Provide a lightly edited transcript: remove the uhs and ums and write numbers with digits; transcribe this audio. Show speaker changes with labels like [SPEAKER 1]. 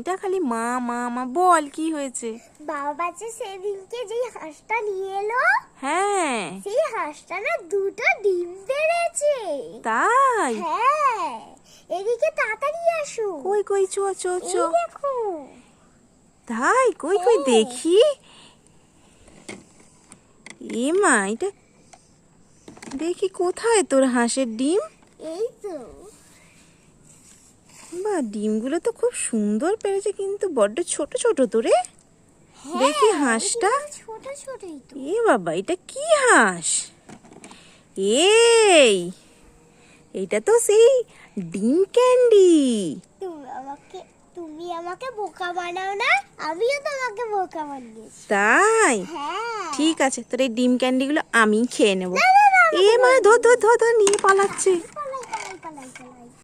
[SPEAKER 1] মেয়েটা খালি মা মা মা। বল কি হয়েছে?
[SPEAKER 2] বাবা বাচ্চা সেদিনকে যে হাঁসটা নিয়ে এলো,
[SPEAKER 1] হ্যাঁ
[SPEAKER 2] সেই হাঁসটা না দুটো ডিম পেড়েছে।
[SPEAKER 1] তাই?
[SPEAKER 2] হ্যাঁ, এদিকে তাড়াতাড়ি আসো।
[SPEAKER 1] কই কই চো চো
[SPEAKER 2] এই
[SPEAKER 1] চো।
[SPEAKER 2] দেখো।
[SPEAKER 1] তাই? কই কই
[SPEAKER 2] হ্যাঁ।
[SPEAKER 1] দেখি। এ মা, এটা দেখি কোথায় তোর হাঁসের ডিম?
[SPEAKER 2] এই তো।
[SPEAKER 1] বা, ডিমগুলো তো খুব সুন্দর পেরেছে, কিন্তু বড্ড ছোট ছোট তো রে।
[SPEAKER 2] হ্যাঁ,
[SPEAKER 1] দেখি হাঁসটা।
[SPEAKER 2] এগুলো ছোট ছোটই তো।
[SPEAKER 1] এ বাবা, এটা কি হাঁস? এইটা তো সেই ডিম ক্যান্ডি।
[SPEAKER 2] তুমি আমাকে বোকা বানাও না, আমিও তোমাকে বোকা বানিয়েছি।
[SPEAKER 1] তাই?
[SPEAKER 2] হ্যাঁ।
[SPEAKER 1] ঠিক আছে, তোর এই ডিম ক্যান্ডিগুলো আমি খেয়ে নেবো।
[SPEAKER 2] না, না, না,
[SPEAKER 1] এ মা, ধর ধর ধর ধর, নিয়ে পালাচ্ছে।
[SPEAKER 2] পালাই পালাই পালাই পালাই।